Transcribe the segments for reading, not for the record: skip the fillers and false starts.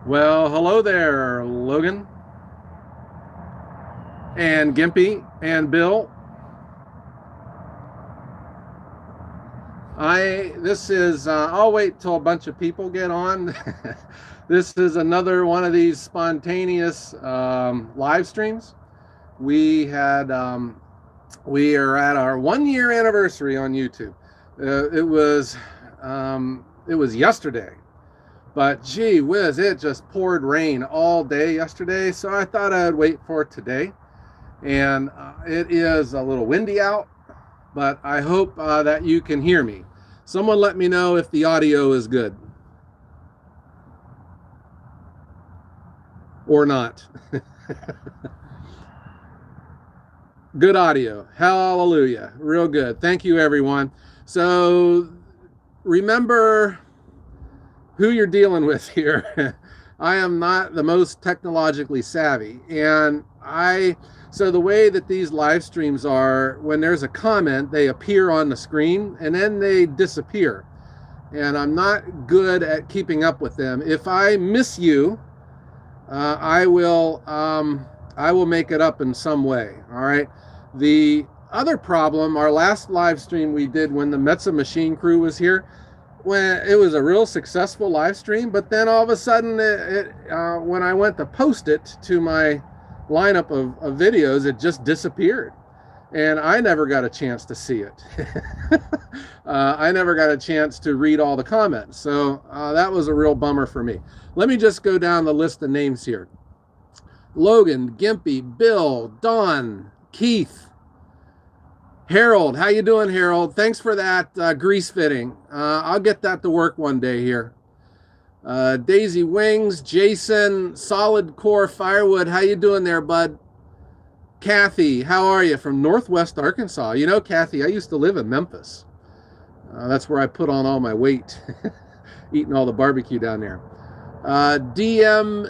Well, hello there, Logan and Gimpy and Bill. I'll wait till a bunch of people get on. This is another one of these spontaneous live streams. We are at our 1 year anniversary on YouTube. It was yesterday. But gee whiz, it just poured rain all day yesterday, so I thought I'd wait for today. And it is a little windy out, but I hope that you can hear me. Someone let me know if the audio is good or not. Good audio. Hallelujah. Real good. Thank you, everyone. So remember who you're dealing with here. I am not the most technologically savvy, and so the way that these live streams are, when there's a comment, they appear on the screen and then they disappear. And I'm not good at keeping up with them. If I miss you, I will make it up in some way. All right. The other problem, our last live stream we did when the Metza Machine crew was here, when it was a real successful live stream, but then all of a sudden when I went to post it to my lineup of videos, it just disappeared, and I never got a chance to see it. I never got a chance to read all the comments, so that was a real bummer for me. Let me just go down the list of names here. Logan, Gimpy, Bill, Don, Keith, Harold. How you doing, Harold? Thanks for that grease fitting. I'll get that to work one day here. Daisy Wings, Jason, Solid Core Firewood. How you doing there, bud? Kathy, how are you? From Northwest Arkansas. You know, Kathy, I used to live in Memphis. That's where I put on all my weight, eating all the barbecue down there. DMBGJS.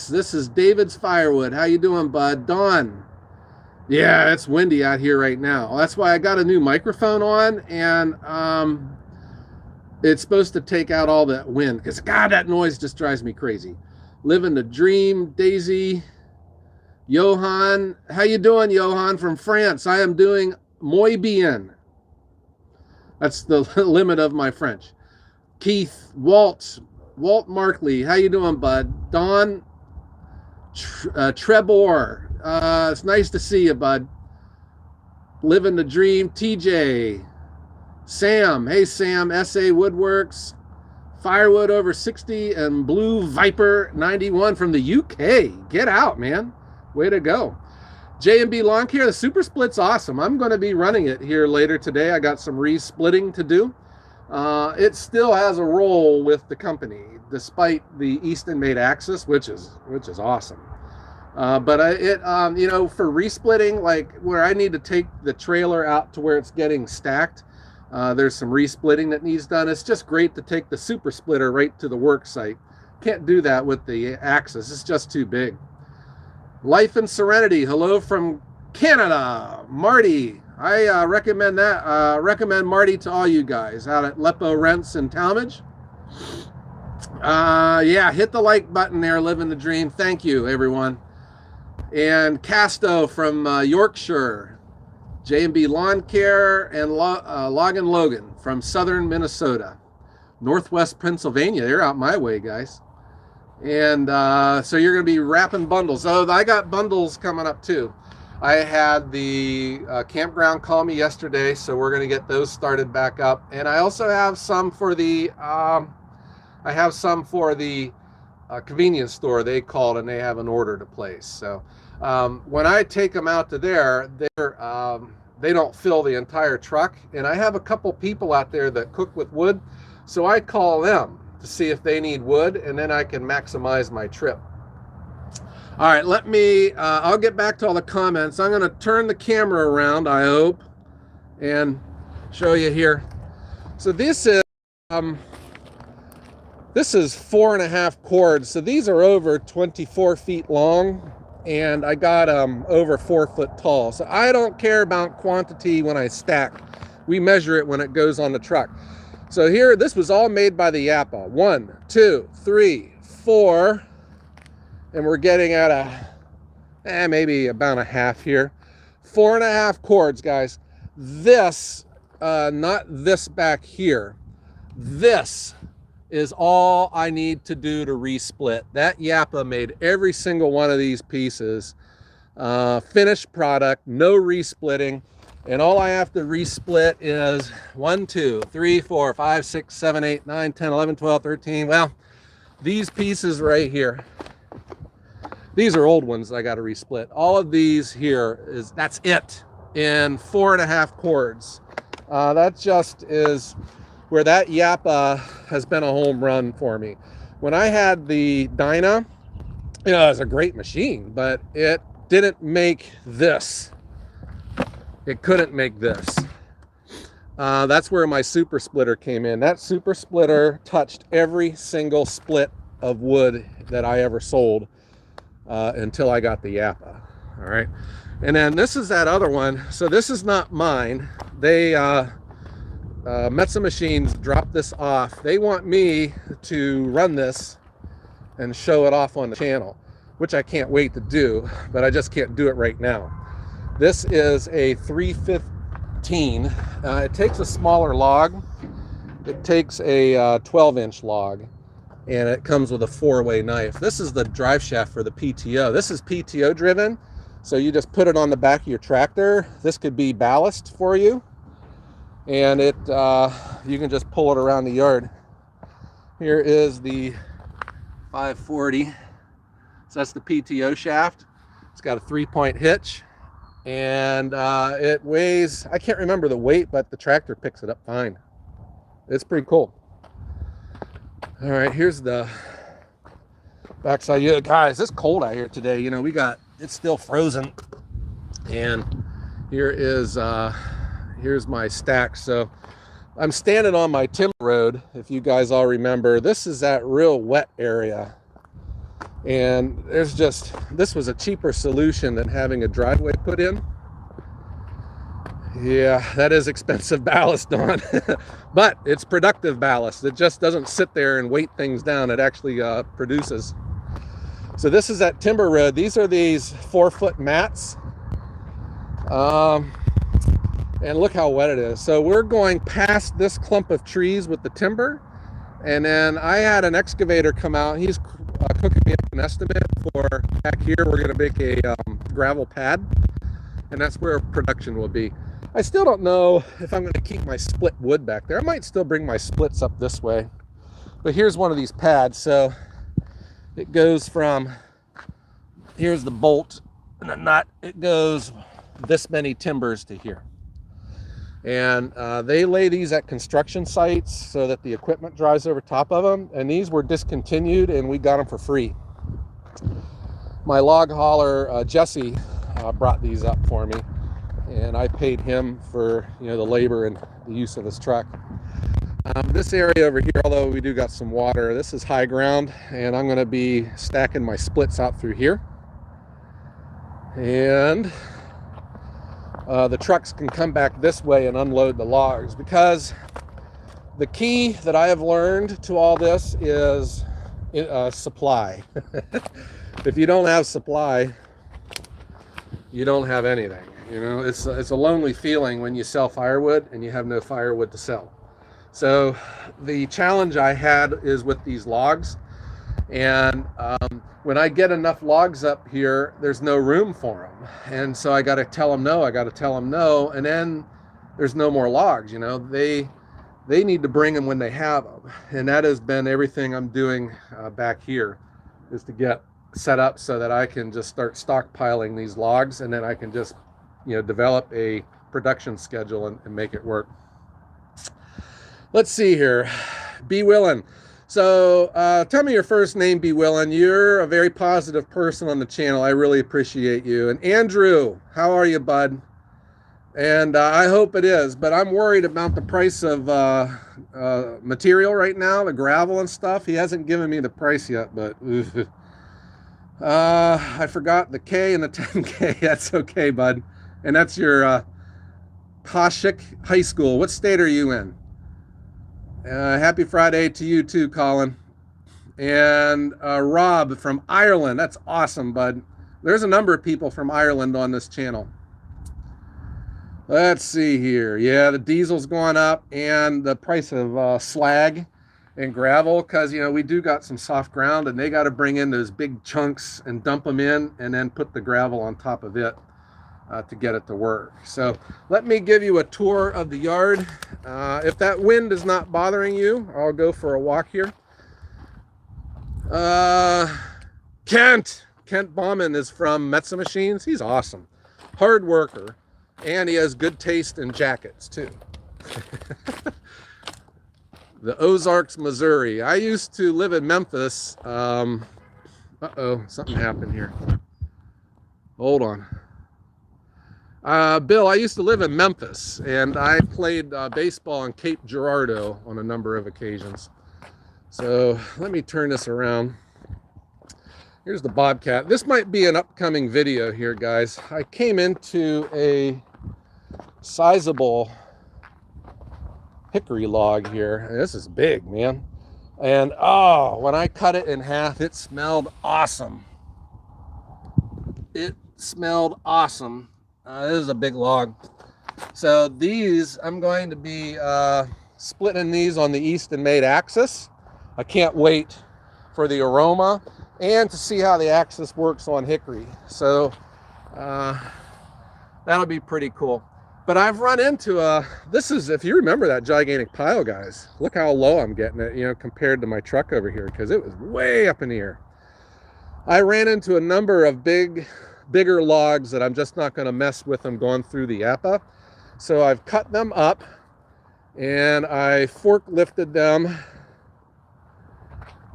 This is David's Firewood. How you doing, bud? Dawn. Yeah, it's windy out here right now. That's why I got a new microphone on, and it's supposed to take out all that wind, because God, that noise just drives me crazy. Living the dream, Daisy. Johan, how you doing, Johan from France? I am doing muy bien. That's the limit of my French. Keith, Walt Markley, how you doing, bud? Don Trebor. It's nice to see you, bud. Living the dream. TJ. Sam. Hey, Sam. SA Woodworks. Firewood over 60 and Blue Viper 91 from the UK. Get out, man. Way to go. J&B Lawn Care. The Super Split's awesome. I'm going to be running it here later today. I got some re-splitting to do. It still has a role with the company, despite the Easton made axis, which is awesome. But for resplitting, like where I need to take the trailer out to where it's getting stacked, there's some resplitting that needs done. It's just great to take the super splitter right to the work site. Can't do that with the axis. It's just too big. Life and Serenity. Hello from Canada. Marty. I recommend that. Recommend Marty to all you guys out at Lepo Rents in Talmadge. Yeah, hit the like button there, living the dream. Thank you, everyone. And Casto from Yorkshire, J&B Lawn Care, and Logan Logan from southern Minnesota, northwest Pennsylvania. They're out my way, guys. And so you're going to be wrapping bundles. Oh, I got bundles coming up too. I had the campground call me yesterday, so we're going to get those started back up. And I also have some for the convenience store. They called and they have an order to place. So when I take them out to there, they don't fill the entire truck. And I have a couple people out there that cook with wood, so I call them to see if they need wood, and then I can maximize my trip. All right, I'll get back to all the comments. I'm going to turn the camera around, I hope, and show you here. So this is 4.5 cords. So these are over 24 feet long, and I got them over 4 foot tall. So I don't care about quantity when I stack. We measure it when it goes on the truck. So here, this was all made by the Yappa. 1, 2, 3, 4, and we're getting at a, maybe about a half here. 4.5 cords, guys. This, not this back here. This is all I need to do to resplit. That Yappa made every single one of these pieces. Finished product, no resplitting. And all I have to resplit is 1, 2, 3, 4, 5, 6, 7, 8, 9, 10, 11, 12, 13. Well, these pieces right here, these are old ones I got to resplit. All of these here that's it in 4.5 cords. That just is where that Yappa has been a home run for me. When I had the Dyna, it was a great machine, but it didn't make this. It couldn't make this. That's where my super splitter came in. That super splitter touched every single split of wood that I ever sold until I got the Yappa. All right. And then this is that other one. So this is not mine. They, Metza Machines dropped this off. They want me to run this and show it off on the channel, which I can't wait to do, but I just can't do it right now. This is a 315. It takes a smaller log. It takes a 12-inch log, and it comes with a 4-way knife. This is the drive shaft for the PTO. This is PTO driven, so you just put it on the back of your tractor. This could be ballast for you, and it you can just pull it around the yard. Here is the 540. So that's the PTO shaft. It's got a 3-point hitch. And it weighs, I can't remember the weight, but the tractor picks it up fine. It's pretty cool. All right, here's the backside. Yeah, guys, it's cold out here today. You know, it's still frozen. And here is, here's my stack. So I'm standing on my timber road, if you guys all remember. This is that real wet area. And this was a cheaper solution than having a driveway put in. Yeah, that is expensive ballast, Don. But it's productive ballast. It just doesn't sit there and weight things down. It actually produces. So this is that timber road. These are these 4-foot mats. And look how wet it is. So we're going past this clump of trees with the timber. And then I had an excavator come out. He's cooking me up an estimate for back here. We're going to make a gravel pad, and that's where production will be. I still don't know if I'm going to keep my split wood back there. I might still bring my splits up this way, but here's one of these pads. So it goes from, here's the bolt and the nut. It goes this many timbers to here. And they lay these at construction sites so that the equipment drives over top of them. And these were discontinued, and we got them for free. My log hauler, Jesse, brought these up for me, and I paid him for the labor and the use of his truck. This area over here, although we do got some water, this is high ground, and I'm going to be stacking my splits out through here. And the trucks can come back this way and unload the logs, because the key that I have learned to all this is supply. If you don't have supply, you don't have anything. It's a lonely feeling when you sell firewood and you have no firewood to sell. So the challenge I had is with these logs, and when I get enough logs up here, there's no room for them. And so I got to tell them no, and then there's no more logs. They need to bring them when they have them. And that has been everything I'm doing back here, is to get set up so that I can just start stockpiling these logs, and then I can just, develop a production schedule and make it work. Let's see here. Be Willing. So tell me your first name, Be Willing. You're a very positive person on the channel. I really appreciate you. And Andrew, how are you, bud? And I hope it is, but I'm worried about the price of material right now, the gravel and stuff. He hasn't given me the price yet, but I forgot the K and the 10K. That's okay, bud. And that's your Kashik High School. What state are you in? Happy Friday to you too, Colin. And Rob from Ireland. That's awesome, bud. There's a number of people from Ireland on this channel. Let's see here. Yeah, the diesel's going up, and the price of slag and gravel, because, you know, we do got some soft ground, and they got to bring in those big chunks and dump them in and then put the gravel on top of it to get it to work. So let me give you a tour of the yard. If that wind is not bothering you, I'll go for a walk here. Kent Bauman is from Metza Machines. He's awesome. Hard worker. And he has good taste in jackets, too. The Ozarks, Missouri. I used to live in Memphis. Uh-oh, something happened here. Hold on. Bill, I used to live in Memphis, and I played baseball in Cape Girardeau on a number of occasions. So let me turn this around. Here's the Bobcat. This might be an upcoming video here, guys. I came into a sizable hickory log here. This is big, man. And oh, when I cut it in half, it smelled awesome. It smelled awesome. This is a big log. So these, I'm going to be splitting these on the Easton Made axis. I can't wait for the aroma and to see how the axis works on hickory. So that'll be pretty cool. But I've run into this is, if you remember that gigantic pile, guys, look how low I'm getting it, you know, compared to my truck over here, because it was way up in the air. I ran into a number of bigger logs that I'm just not going to mess with them going through the Yappa. So I've cut them up and I forklifted them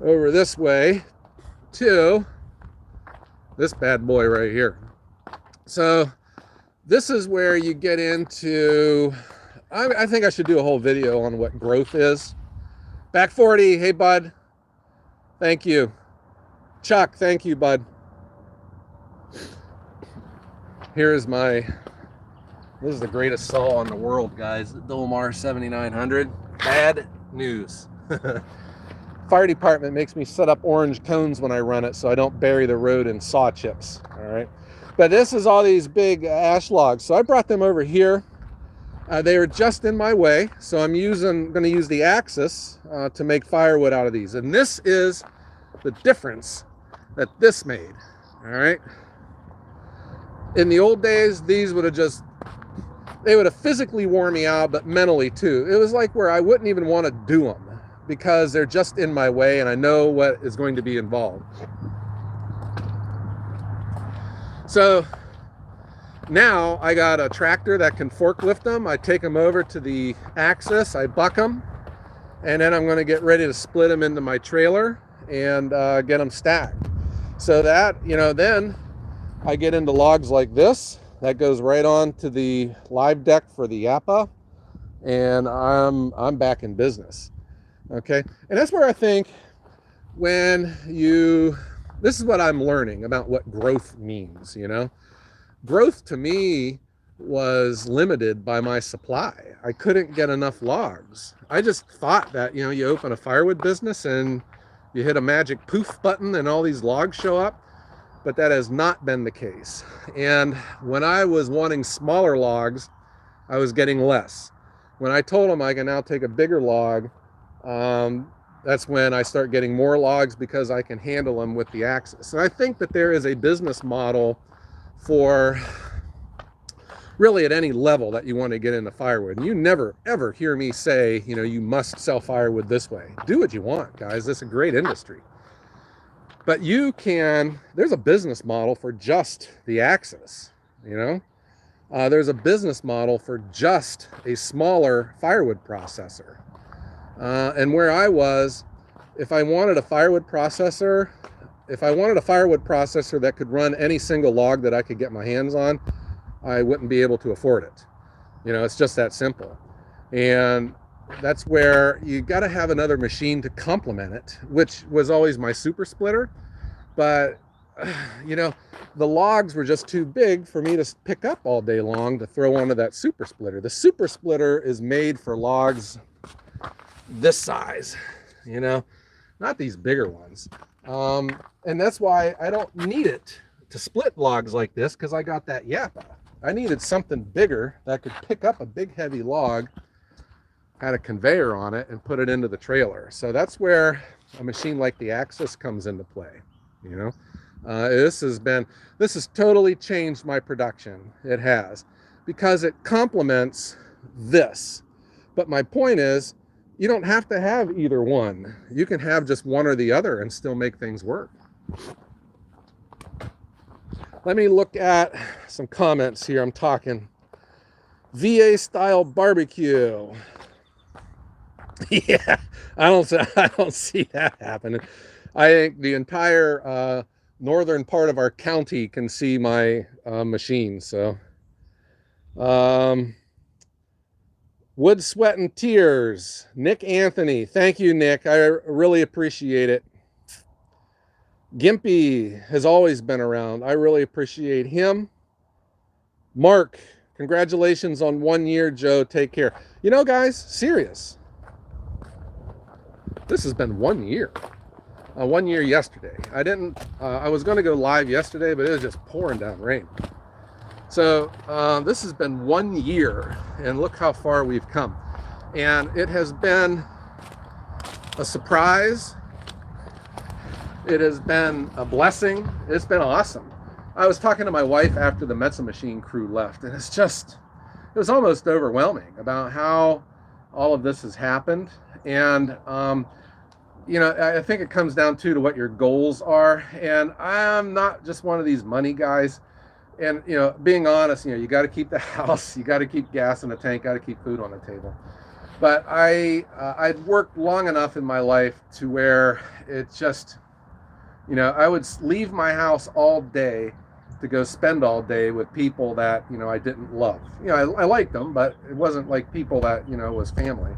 over this way to this bad boy right here. So this is where you get into, I think I should do a whole video on what growth is. Back 40, hey bud. Thank you. Chuck, thank you, bud. This is the greatest saw in the world, guys. The Dolmar 7900. Bad news. Fire department makes me set up orange cones when I run it so I don't bury the road in saw chips. All right. But this is all these big ash logs. So I brought them over here. They were just in my way. So I'm going to use the axis to make firewood out of these. And this is the difference that this made. All right. In the old days, these would have they would have physically worn me out, but mentally too. It was like where I wouldn't even want to do them because they're just in my way and I know what is going to be involved. So now I got a tractor that can forklift them. I take them over to the axis, I buck them, and then I'm going to get ready to split them into my trailer and get them stacked. So that, you know, then I get into logs like this. That goes right on to the live deck for the Yappa, and I'm back in business. Okay, and that's where I think this is what I'm learning about what growth means, you know. Growth to me was limited by my supply. I couldn't get enough logs. I just thought that, you know, you open a firewood business and you hit a magic poof button and all these logs show up, but that has not been the case. And when I was wanting smaller logs, I was getting less. When I told them I can now take a bigger log, that's when I start getting more logs because I can handle them with the axis. And I think that there is a business model for really at any level that you want to get into firewood. And you never, ever hear me say, you know, you must sell firewood this way. Do what you want, guys. This is a great industry. But there's a business model for just the axis, you know. There's a business model for just a smaller firewood processor. And where I was, if I wanted a firewood processor that could run any single log that I could get my hands on, I wouldn't be able to afford it. You know, it's just that simple. And that's where you got to have another machine to complement it, which was always my super splitter. But, you know, the logs were just too big for me to pick up all day long to throw onto that super splitter. The super splitter is made for logs this size, you know, not these bigger ones. And that's why I don't need it to split logs like this, because I got that Yappa. I needed something bigger that could pick up a big heavy log, had a conveyor on it, and put it into the trailer. So that's where a machine like the Axis comes into play. You know, this has totally changed my production. It has, because it complements this. But my point is, you don't have to have either one. You can have just one or the other and still make things work. Let me look at some comments here. I'm talking VA style barbecue. Yeah, I don't see that happening. I think the entire northern part of our county can see my machine. So, Wood, Sweat, and Tears. Nick Anthony. Thank you, Nick. I really appreciate it. Gimpy has always been around. I really appreciate him. Mark, congratulations on 1 year, Joe. Take care. You know, guys, serious. This has been 1 year. 1 year yesterday. I was going to go live yesterday, but it was just pouring down rain. So this has been 1 year, and look how far we've come. And it has been a surprise. It has been a blessing. It's been awesome. I was talking to my wife after the Metza Machine crew left, and it was almost overwhelming about how all of this has happened. And you know, I think it comes down to what your goals are. And I'm not just one of these money guys. And, you know, being honest, you know, you got to keep the house, you got to keep gas in the tank, got to keep food on the table. But I'd worked long enough in my life to where it just, you know, I would leave my house all day to go spend all day with people that, you know, I didn't love. You know, I liked them, but it wasn't like people that, you know, was family.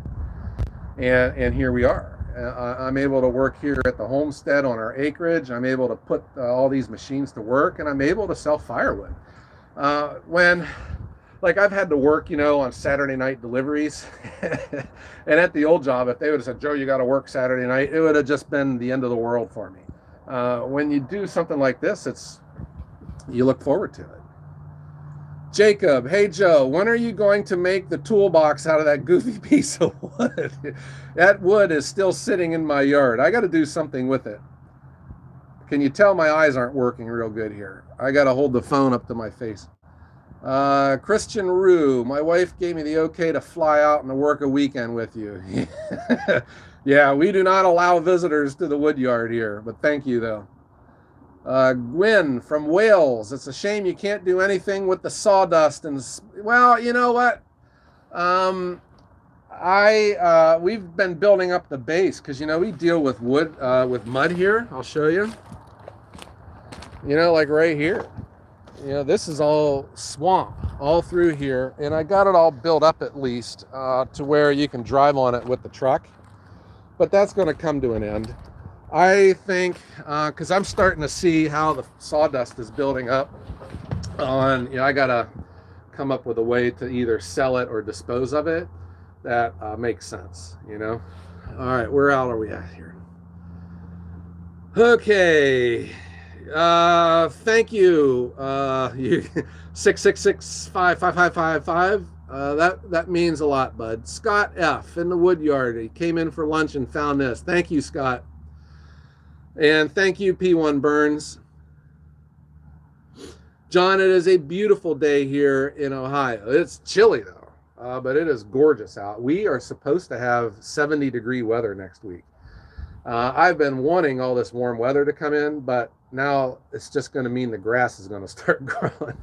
And here we are. I'm able to work here at the homestead on our acreage. I'm able to put all these machines to work, and I'm able to sell firewood. Like I've had to work, you know, on Saturday night deliveries. And at the old job, if they would have said, Joe, you got to work Saturday night, it would have just been the end of the world for me. When you do something like this, you look forward to it. Jacob, hey Joe, when are you going to make the toolbox out of that goofy piece of wood? That wood is still sitting in my yard. I got to do something with it. Can you tell my eyes aren't working real good here? I got to hold the phone up to my face. Christian Rue, my wife gave me the okay to fly out and to work a weekend with you. Yeah, we do not allow visitors to the wood yard here, but thank you though. Gwyn from Wales, it's a shame you can't do anything with the sawdust. And well, you know what, we've been building up the base, because you know we deal with wood with mud here. I'll show you. You know, like right here, you know, this is all swamp all through here, and I got it all built up at least to where you can drive on it with the truck, but that's going to come to an end. I think, because I'm starting to see how the sawdust is building up on, you know, I got to come up with a way to either sell it or dispose of it that makes sense, you know. All right, where out are we at here? Okay, thank you, you 666-55555. That means a lot, bud. Scott F. in the wood yard. He came in for lunch and found this. Thank you, Scott. And thank you, P1 Burns. John, it is a beautiful day here in Ohio. It's chilly though, but it is gorgeous out. We are supposed to have 70-degree weather next week. I've been wanting all this warm weather to come in, but now it's just going to mean the grass is going to start growing.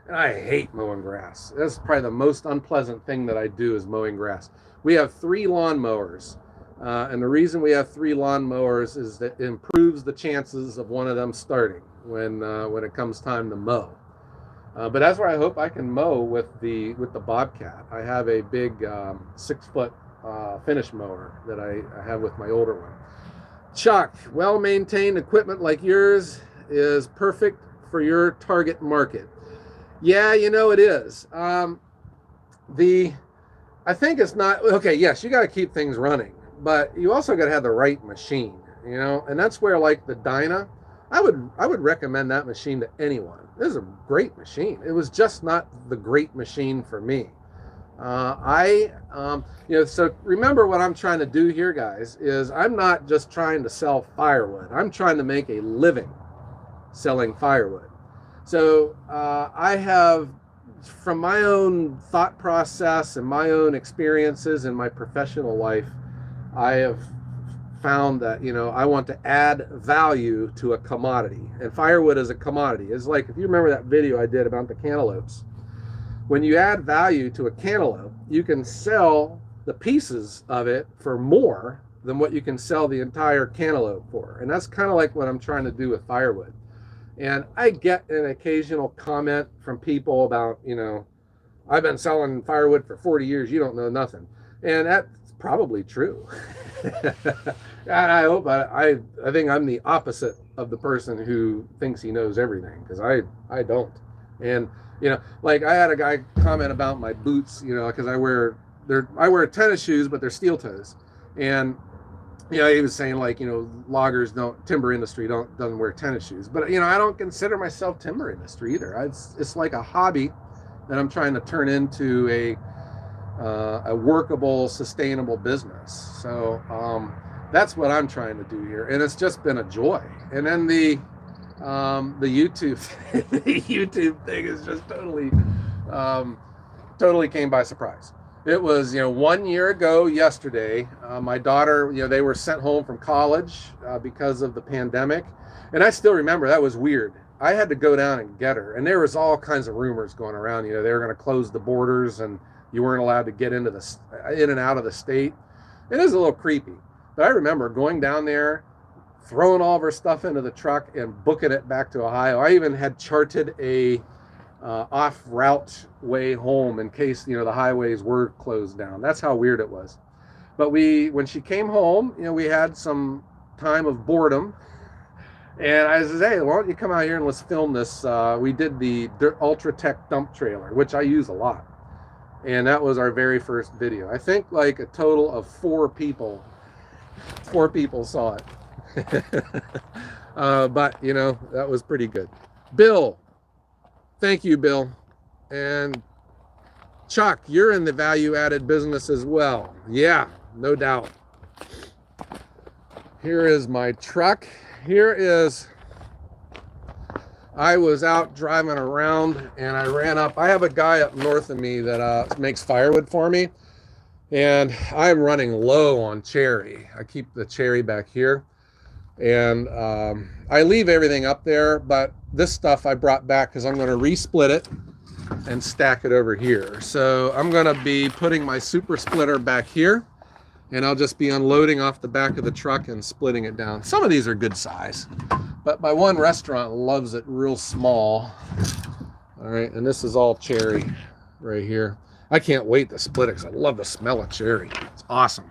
And I hate mowing grass. That's probably the most unpleasant thing that I do, is mowing grass. We have 3 lawn mowers. And the reason we have 3 lawn mowers is that it improves the chances of one of them starting when it comes time to mow. But that's where I hope I can mow with the Bobcat. I have a big 6-foot finish mower that I have with my older one. Chuck, well-maintained equipment like yours is perfect for your target market. Yeah, you know it is. I think it's not, okay, yes, you got to keep things running. but you also got to have the right machine, you know, and that's where like the Dyna, I would recommend that machine to anyone. This is a great machine. It was just not the great machine for me. You know, so remember what I'm trying to do here, guys, is I'm not just trying to sell firewood. I'm trying to make a living selling firewood. So I have, from my own thought process and my own experiences in my professional life, I have found that, you know, I want to add value to a commodity. And firewood is a commodity. It's like, if you remember that video I did about the cantaloupes, when you add value to a cantaloupe, you can sell the pieces of it for more than what you can sell the entire cantaloupe for. And that's kind of like what I'm trying to do with firewood. And I get an occasional comment from people about, you know, I've been selling firewood for 40 years, you don't know nothing. And that's probably true. I hope I think I'm the opposite of the person who thinks he knows everything, because I don't. And you know, like I had a guy comment about my boots, you know, because I wear tennis shoes, but they're steel toes. And you know, he was saying like, you know, loggers timber industry doesn't wear tennis shoes. But you know, I don't consider myself timber industry either. It's like a hobby that I'm trying to turn into a workable, sustainable business. So that's what I'm trying to do here, and it's just been a joy. And then the YouTube the YouTube thing is just totally came by surprise. It was, you know, 1 year ago yesterday, my daughter, you know, they were sent home from college because of the pandemic. And I still remember that was weird. I had to go down and get her, and there was all kinds of rumors going around. You know, they were going to close the borders and you weren't allowed to get in and out of the state. It is a little creepy, but I remember going down there, throwing all of her stuff into the truck and booking it back to Ohio. I even had charted a off-route way home in case, you know, the highways were closed down. That's how weird it was. But when she came home, you know, we had some time of boredom, and I said, hey, why don't you come out here and let's film this. We did the Ultratech dump trailer, which I use a lot, and that was our very first video. I think like a total of four people saw it. But you know, that was pretty good. Bill, thank you, Bill. And Chuck, you're in the value-added business as well. Yeah, no doubt. Here is my truck. I was out driving around and I ran up. I have a guy up north of me that makes firewood for me, and I'm running low on cherry. I keep the cherry back here. And I leave everything up there, but this stuff I brought back because I'm going to resplit it and stack it over here. So I'm going to be putting my super splitter back here, and I'll just be unloading off the back of the truck and splitting it down. Some of these are good size, but my one restaurant loves it real small. All right, and this is all cherry right here. I can't wait to split it because I love the smell of cherry. It's awesome.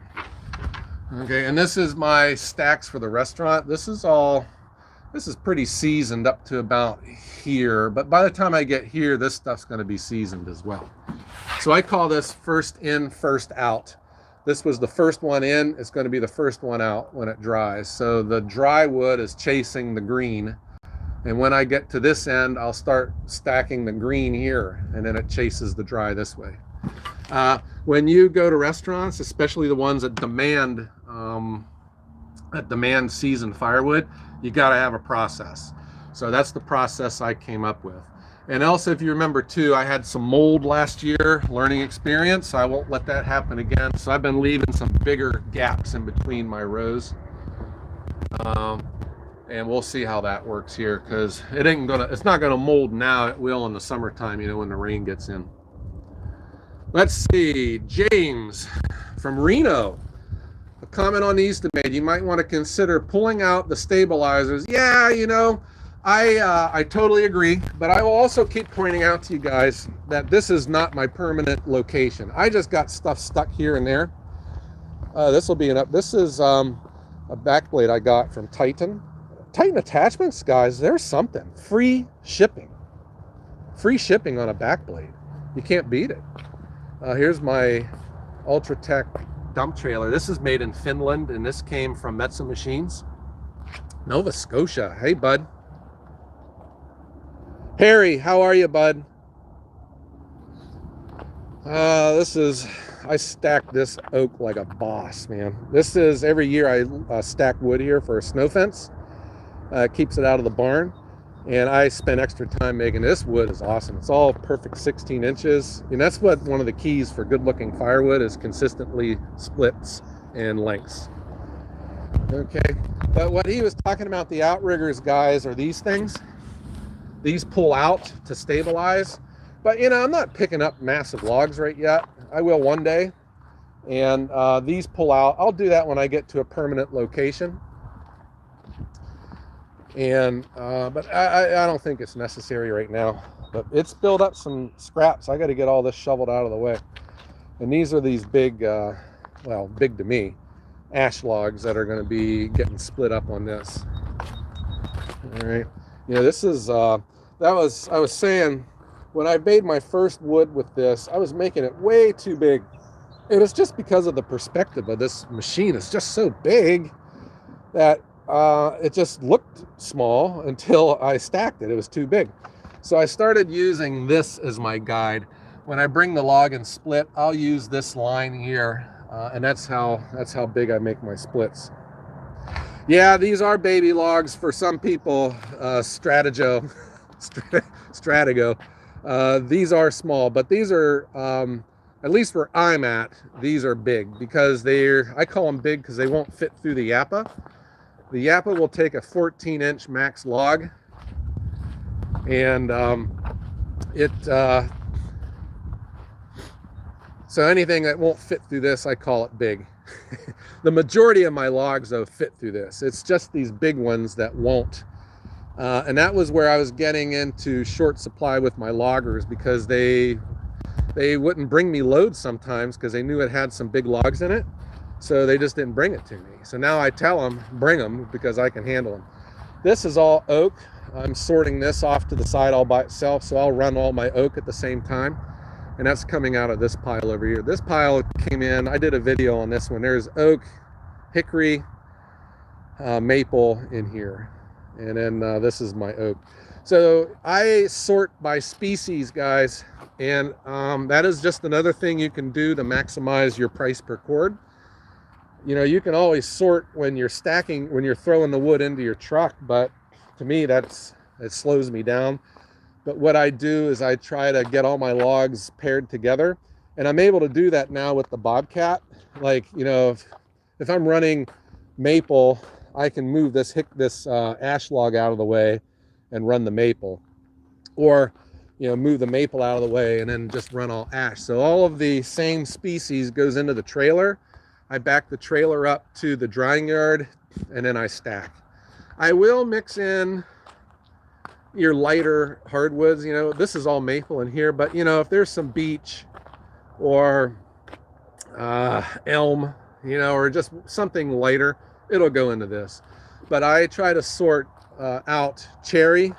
Okay, and this is my stacks for the restaurant. This is pretty seasoned up to about here, but by the time I get here, this stuff's going to be seasoned as well. So I call this first in, first out. This was the first one in. It's going to be the first one out when it dries. So the dry wood is chasing the green, and when I get to this end, I'll start stacking the green here, and then it chases the dry this way. When you go to restaurants, especially the ones that demand seasoned firewood, you got to have a process. So that's the process I came up with. And also, if you remember too, I had some mold last year, learning experience. I won't let that happen again. So I've been leaving some bigger gaps in between my rows. And we'll see how that works here, because it's not gonna mold now. It will in the summertime, you know, when the rain gets in. Let's see, James from Reno. A comment on the Eastimate. You might want to consider pulling out the stabilizers. Yeah, you know, I totally agree, but I will also keep pointing out to you guys that this is not my permanent location. I just got stuff stuck here and there. This is a back blade I got from Titan. Titan Attachments, guys, there's something. Free shipping on a back blade. You can't beat it. Here's my Ultratech dump trailer. This is made in Finland, and this came from Metsa Machines, Nova Scotia. Hey, bud. Harry, how are you, bud? I stack this oak like a boss, man. This is, every year I stack wood here for a snow fence. Keeps it out of the barn. And I spend extra time making this. Wood is awesome. It's all perfect 16 inches. And that's what one of the keys for good looking firewood is, consistently splits and lengths. Okay, but what he was talking about, the outriggers, guys, are these things. These pull out to stabilize. But you know, I'm not picking up massive logs right yet. I will one day. And these pull out. I'll do that when I get to a permanent location. And but I don't think it's necessary right now. But it's built up some scraps. I got to get all this shoveled out of the way. And these are these big, well, big to me, ash logs that are going to be getting split up on this. All right. You know, this is I was saying, when I made my first wood with this, I was making it way too big. And it's just because of the perspective of this machine. It's just so big that it just looked small until I stacked it. It was too big. So I started using this as my guide. When I bring the log and split, I'll use this line here, and that's how big I make my splits. Yeah, these are baby logs for some people. Stratigo. These are small, but these are, at least where I'm at, these are big because I call them big because they won't fit through the yappa. The yappa will take a 14-inch max log, and so anything that won't fit through this, I call it big. The majority of my logs, though, fit through this. It's just these big ones that won't. And that was where I was getting into short supply with my loggers, because they wouldn't bring me loads sometimes because they knew it had some big logs in it. So they just didn't bring it to me. So now I tell them, bring them, because I can handle them. This is all oak. I'm sorting this off to the side all by itself, so I'll run all my oak at the same time. And that's coming out of this pile over here. This pile came in, I did a video on this one. There's oak, hickory, maple in here. And then this is my oak. So I sort by species, guys. And that is just another thing you can do to maximize your price per cord. You know, you can always sort when you're stacking, when you're throwing the wood into your truck, but to me, it slows me down. But what I do is I try to get all my logs paired together, and I'm able to do that now with the Bobcat. Like, you know, if I'm running maple, I can move this ash log out of the way and run the maple, or, you know, move the maple out of the way and then just run all ash. So all of the same species goes into the trailer. I back the trailer up to the drying yard, and then I stack. I will mix in your lighter hardwoods. You know, this is all maple in here, but you know, if there's some beech or elm, you know, or just something lighter, it'll go into this. But I try to sort out cherry,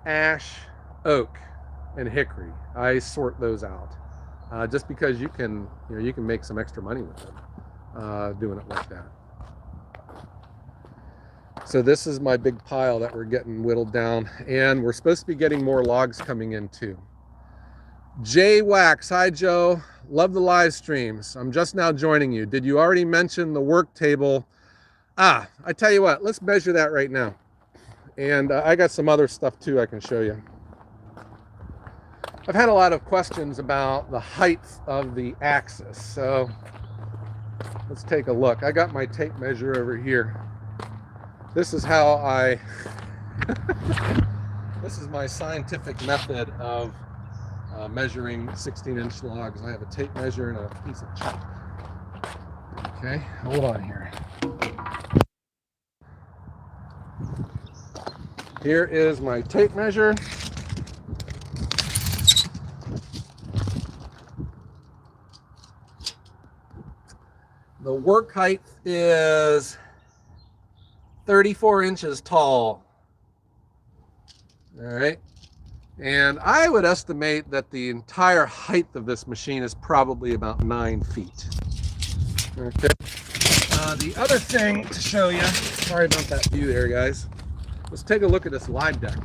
ash, oak, and hickory. I sort those out. Just because you can make some extra money with them doing it like that. So this is my big pile that we're getting whittled down, and we're supposed to be getting more logs coming in too. Jay Wax, hi Joe, love the live streams. I'm just now joining you. Did you already mention the work table? I tell you what, let's measure that right now. And I got some other stuff too I can show you. I've had a lot of questions about the height of the axis, so let's take a look. I got my tape measure over here. This is how this is my scientific method of measuring 16-inch logs. I have a tape measure and a piece of chalk. Okay, hold on here. Here is my tape measure. The work height is 34 inches tall. All right. And I would estimate that the entire height of this machine is probably about 9 feet. Okay. The other thing to show you, sorry about that view there, guys. Let's take a look at this live deck.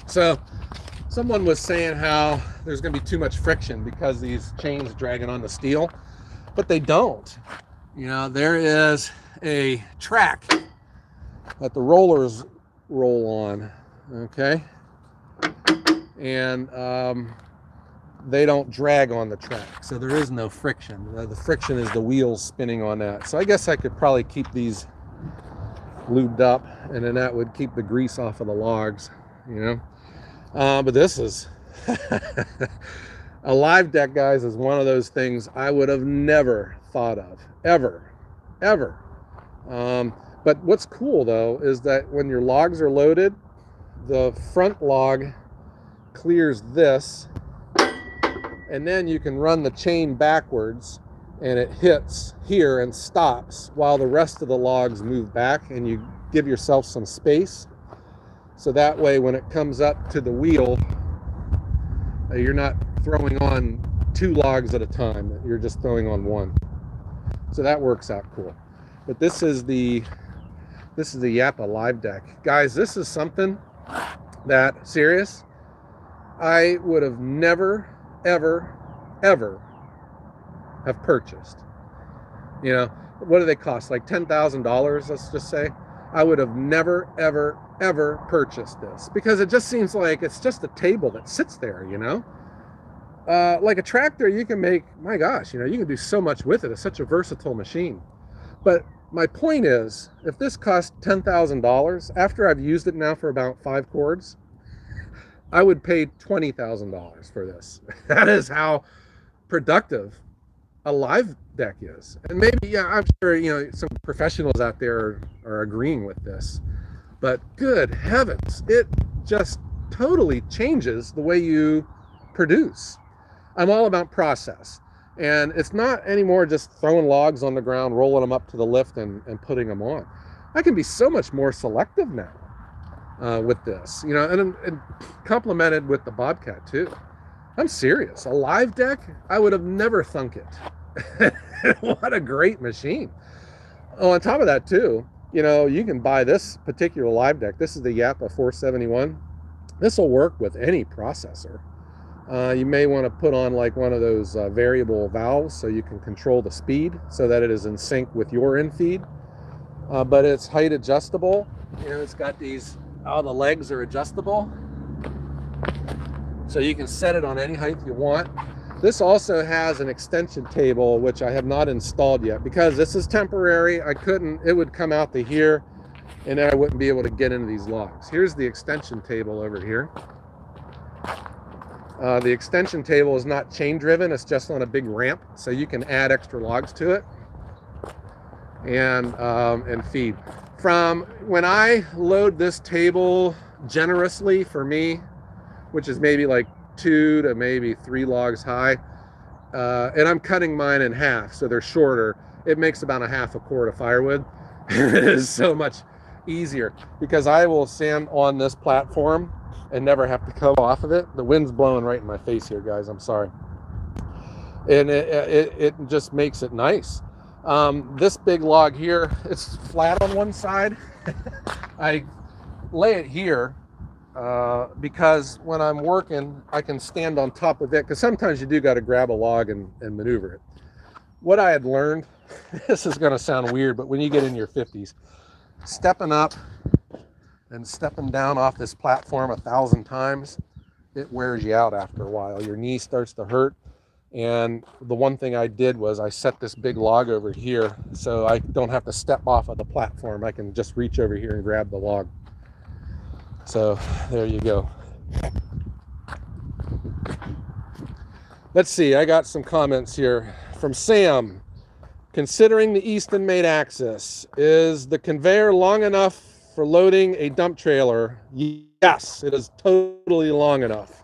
So someone was saying how there's going to be too much friction because these chains dragging on the steel, but they don't. You know, there is a track that the rollers roll on, okay? And they don't drag on the track, so there is no friction. The friction is the wheels spinning on that. So I guess I could probably keep these lubed up, and then that would keep the grease off of the logs, you know. But this is a live deck, guys, is one of those things I would have never thought of, ever. But what's cool though is that when your logs are loaded, the front log clears this, and then you can run the chain backwards and it hits here and stops while the rest of the logs move back, and you give yourself some space. So that way when it comes up to the wheel, you're not throwing on 2 logs at a time, you're just throwing on 1. So that works out cool. But this is the Yappa live deck. Guys, this is something that, serious, I would have never, ever have purchased. You know, what do they cost? Like $10,000, let's just say. I would have never, ever purchased this, because it just seems like it's just a table that sits there, you know? Like a tractor, you can make, my gosh, you know, you can do so much with it. It's such a versatile machine. But my point is, if this cost $10,000, after I've used it now for about 5 cords, I would pay $20,000 for this. That is how productive a live deck is. And maybe, yeah, I'm sure, you know, some professionals out there are agreeing with this, but good heavens, it just totally changes the way you produce. I'm all about process, and it's not anymore just throwing logs on the ground, rolling them up to the lift and putting them on. I can be so much more selective now with this, you know, and complemented with the Bobcat too. I'm serious. A live deck, I would have never thunk it. What a great machine. Oh, on top of that too, you know, you can buy this particular live deck. This is the Yappa 471. This will work with any processor. You may want to put on like one of those variable valves so you can control the speed so that it is in sync with your infeed. But it's height adjustable. You know, it's got these, all the legs are adjustable, so you can set it on any height you want. This also has an extension table, which I have not installed yet because this is temporary. I couldn't, it would come out to here and then I wouldn't be able to get into these logs. Here's the extension table over here. The extension table is not chain driven, it's just on a big ramp, so you can add extra logs to it and feed. From when I load this table generously for me, which is maybe like 2 to maybe 3 logs high, and I'm cutting mine in half so they're shorter, it makes about a half a cord of firewood. It is so much easier because I will stand on this platform and never have to come off of it. The wind's blowing right in my face here, guys, I'm sorry. And it just makes it nice. This big log here, it's flat on one side. I lay it here because when I'm working, I can stand on top of it, because sometimes you do got to grab a log and maneuver it. What I had learned, this is going to sound weird, but when you get in your 50s, stepping up and stepping down off this platform 1,000 times, it wears you out after a while. Your knee starts to hurt. And the one thing I did was I set this big log over here so I don't have to step off of the platform. I can just reach over here and grab the log. So there you go. Let's see, I got some comments here from Sam. Considering the Easton made axis, is the conveyor long enough for loading a dump trailer? Yes, it is totally long enough.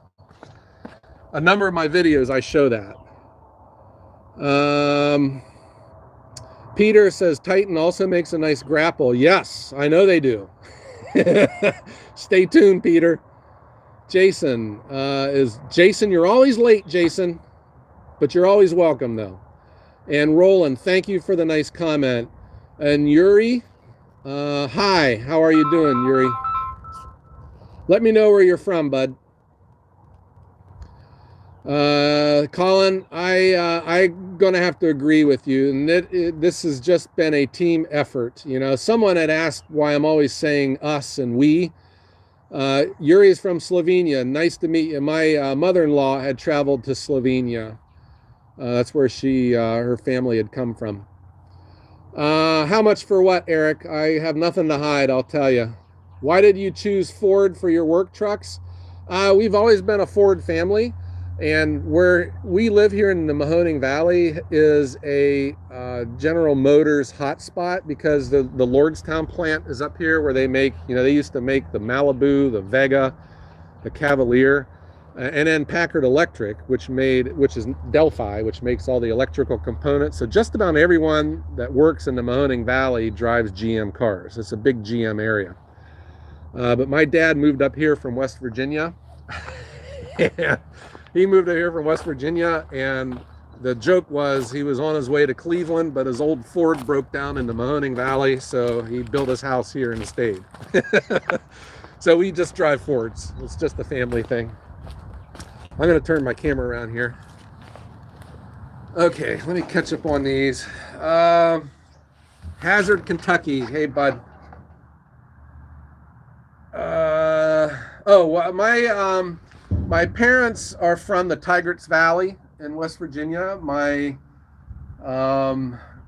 A number of my videos I show that. Peter says Titan also makes a nice grapple. Yes, I know they do. Stay tuned, Peter. Jason Jason, you're always late, Jason, but you're always welcome though. And Roland, thank you for the nice comment. And Yuri, hi, how are you doing, Yuri? Let me know where you're from, bud. Colin, I'm gonna have to agree with you, and this has just been a team effort. You know, someone had asked why I'm always saying us and we. Yuri is from Slovenia. Nice to meet you. My mother-in-law had traveled to Slovenia. That's where her family had come from. How much for what, Eric? I have nothing to hide, I'll tell you. Why did you choose Ford for your work trucks? We've always been a Ford family, and where we live here in the Mahoning Valley is a General Motors hotspot, because the Lordstown plant is up here where they make, they used to make the Malibu, the Vega, the Cavalier, and then Packard Electric, which is Delphi, which makes all the electrical components. So just about everyone that works in the Mahoning Valley drives GM cars. It's a big GM area. But my dad moved up here from West Virginia. He moved up here from West Virginia, and the joke was he was on his way to Cleveland, but his old Ford broke down in the Mahoning Valley, so he built his house here and stayed. So we just drive Fords. It's just a family thing. I'm going to turn my camera around here. Okay, let me catch up on these. Hazard, Kentucky. Hey, bud. My parents are from the Tigris Valley in West Virginia. My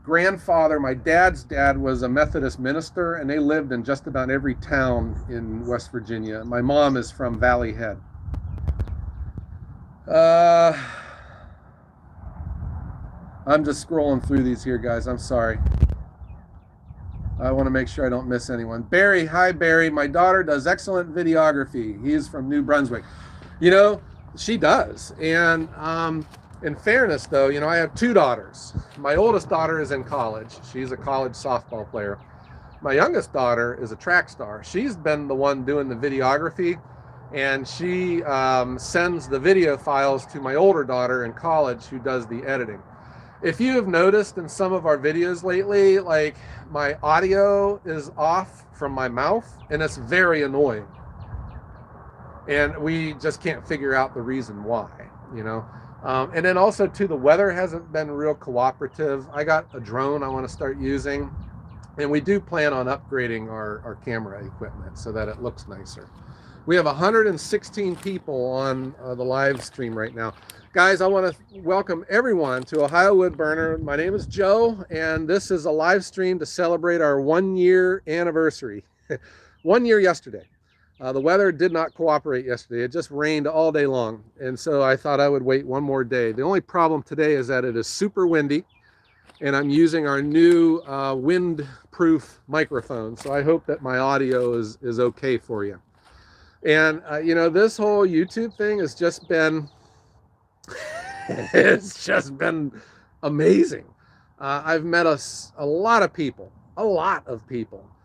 grandfather, my dad's dad, was a Methodist minister, and they lived in just about every town in West Virginia. My mom is from Valley Head. I'm just scrolling through these here, guys. I'm sorry. I want to make sure I don't miss anyone. Barry, hi Barry. My daughter does excellent videography. He is from New Brunswick. She does. And in fairness, though, I have two daughters. My oldest daughter is in college. She's a college softball player. My youngest daughter is a track star. She's been the one doing the videography, and she sends the video files to my older daughter in college, who does the editing. If you have noticed in some of our videos lately, like my audio is off from my mouth, and it's very annoying. And we just can't figure out the reason why, And then also, too, the weather hasn't been real cooperative. I got a drone I want to start using, and we do plan on upgrading our camera equipment so that it looks nicer. We have 116 people on the live stream right now. Guys, I want to welcome everyone to Ohio Woodburner. My name is Joe, and this is a live stream to celebrate our 1-year anniversary. 1 year yesterday. The weather did not cooperate yesterday. It just rained all day long, and so I thought I would wait one more day. The only problem today is that it is super windy, and I'm using our new wind-proof microphone, so I hope that my audio is okay for you. And, this whole YouTube thing has just been, it's just been amazing. I've met a lot of people, and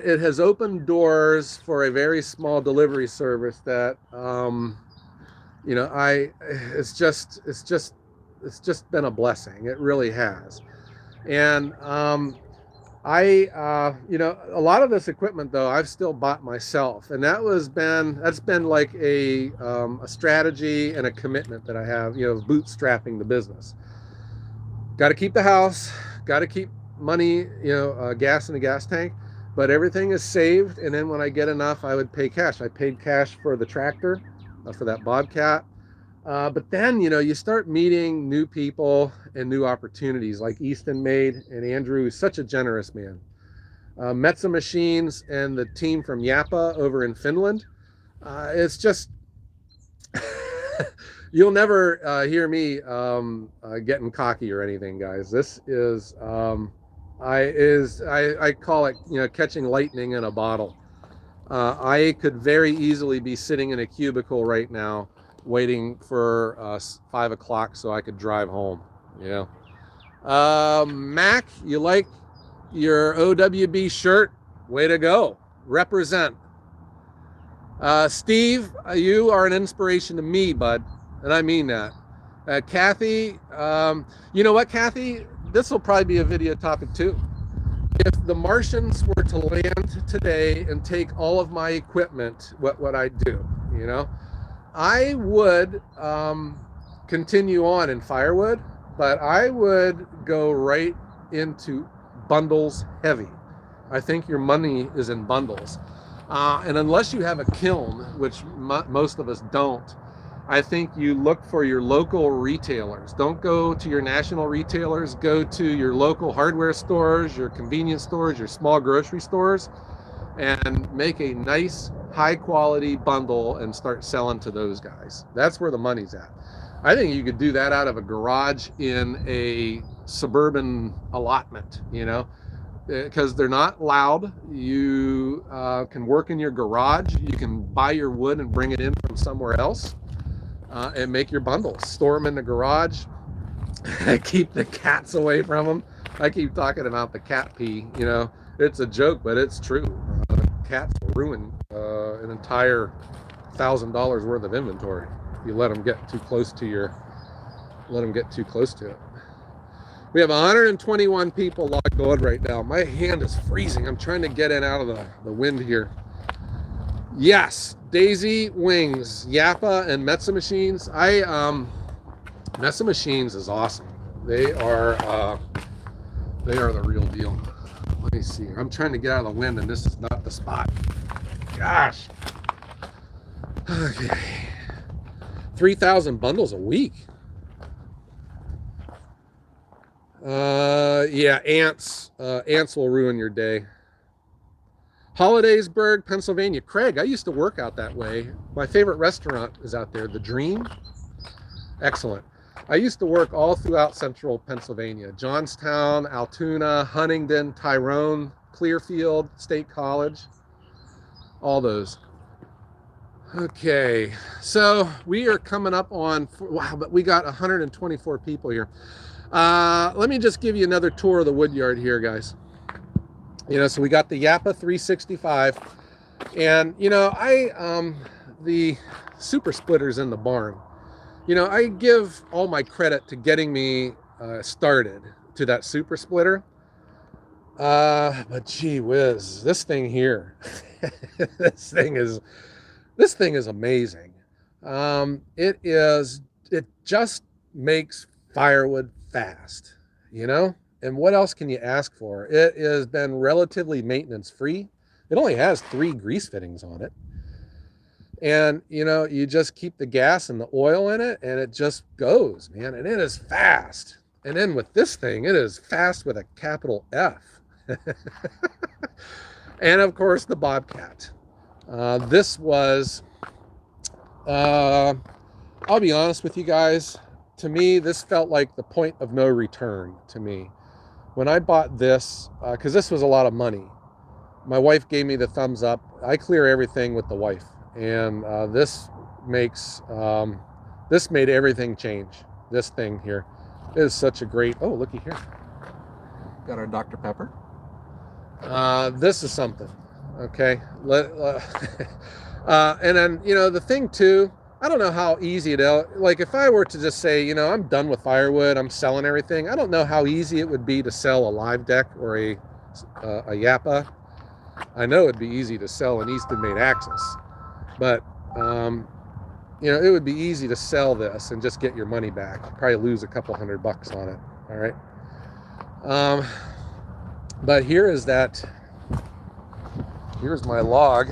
it has opened doors for a very small delivery service that, it's just been a blessing. It really has. And, a lot of this equipment, though, I've still bought myself, and that's been like a strategy and a commitment that I have, bootstrapping the business. Got to keep the house, got to keep money, gas in the gas tank, but everything is saved. And then when I get enough, I would pay cash. I paid cash for the tractor, for that Bobcat. But then, you start meeting new people and new opportunities, like Easton made, and Andrew is such a generous man. Met some machines and the team from Yappa over in Finland. It's just, you'll never hear me getting cocky or anything, guys. This is, I call it, catching lightning in a bottle. I could very easily be sitting in a cubicle right now, waiting for 5 o'clock so I could drive home. Mac, you like your OWB shirt? Way to go. Represent. Steve, you are an inspiration to me, bud, and I mean that. Kathy, you know what, Kathy? This will probably be a video topic too. If the Martians were to land today and take all of my equipment, what would I do? You know, I would continue on in firewood, but I would go right into bundles heavy. I think your money is in bundles. And unless you have a kiln, which most of us don't, I think you look for your local retailers. Don't go to your national retailers. Go to your local hardware stores, your convenience stores, your small grocery stores, and make a nice, high-quality bundle and start selling to those guys. That's where the money's at. I think you could do that out of a garage in a suburban allotment, you know, because they're not loud. You can work in your garage. You can buy your wood and bring it in from somewhere else. And make your bundles, store them in the garage, keep the cats away from them. I keep talking about the cat pee, you know, it's a joke, but it's true. Cats will ruin an entire $1,000 worth of inventory if you let them get too close to it. We have 121 people logged on right now. My hand is freezing. I'm trying to get in out of the wind here. Yes, Daisy Wings, Yappa, and Metza Machines. Metza Machines is awesome. They are the real deal. Let me see. I'm trying to get out of the wind, and this is not the spot. Gosh. Okay. 3,000 bundles a week. Yeah, ants will ruin your day. Hollidaysburg, Pennsylvania. Craig, I used to work out that way. My favorite restaurant is out there, The Dream. Excellent. I used to work all throughout central Pennsylvania. Johnstown, Altoona, Huntingdon, Tyrone, Clearfield, State College. All those. Okay, so we are coming up on, wow, but we got 124 people here. Let me just give you another tour of the wood yard here, guys. You know, so we got the Yappa 365, and you know, the super splitters in the barn. You know, I give all my credit to getting me started to that super splitter. But gee whiz, this thing here, this thing is amazing. It just makes firewood fast, you know. And what else can you ask for? It has been relatively maintenance free. It only has 3 grease fittings on it. And, you know, you just keep the gas and the oil in it, and it just goes, man. And it is fast. And then with this thing, it is fast with a capital F. And, of course, the Bobcat. This was, I'll be honest with you guys, to me, this felt like the point of no return to me. When I bought this, because this was a lot of money, my wife gave me the thumbs up. I clear everything with the wife, and this made everything change. This thing here is such a great. Oh, looky here, got our Dr. Pepper. This is something. Okay, and then you know the thing too. I don't know how easy it is. Like if I were to just say, you know, I'm done with firewood, I'm selling everything. I don't know how easy it would be to sell a live deck or a Yappa. I know it'd be easy to sell an Easton made axis, but you know, it would be easy to sell this and just get your money back. You'd probably lose a couple $100 on it. All right. But here's my log.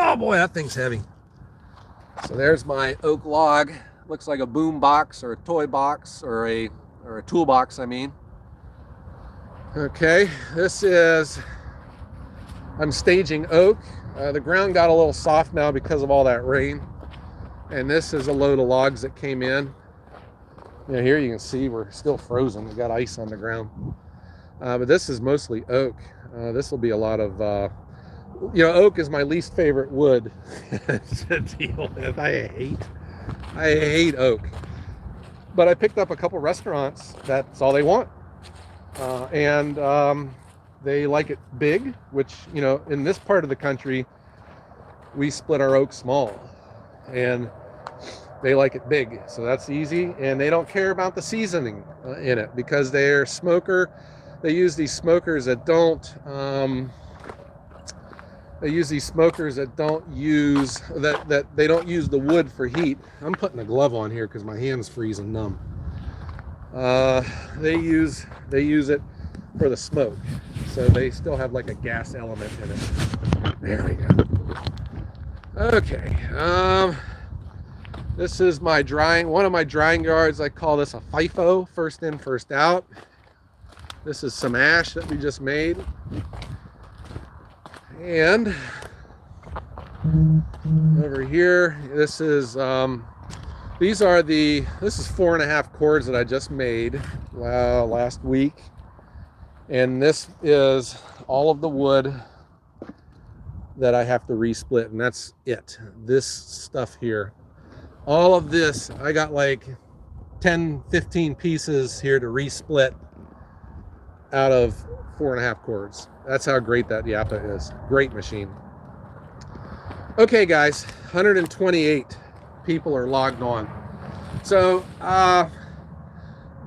Oh boy, that thing's heavy. So there's my oak log. Looks like a boom box or a toy box or a toolbox, I mean. Okay, I'm staging oak. The ground got a little soft now because of all that rain. And this is a load of logs that came in. You know, here you can see we're still frozen. We got ice on the ground. But this is mostly oak. This will be a lot of, you know, oak is my least favorite wood to deal with. I hate oak. But I picked up a couple restaurants. That's all they want. And they like it big, which, you know, in this part of the country, we split our oak small, and they like it big, so that's easy. And they don't care about the seasoning in it, because they're smoker. They use these smokers that don't use they don't use the wood for heat. I'm putting a glove on here because my hand's freezing numb. They use it for the smoke, so they still have like a gas element in it. There we go. Okay, this is my one of my drying yards. I call this a FIFO, first in, first out. This is some ash that we just made. And over here, this is this is 4.5 cords that I just made last week. And this is all of the wood that I have to resplit, and that's it. This stuff here. All of this, I got like 10, 15 pieces here to resplit out of 4.5 cords. That's how great that Yappa is. Great machine. Okay, guys, 128 people are logged on. So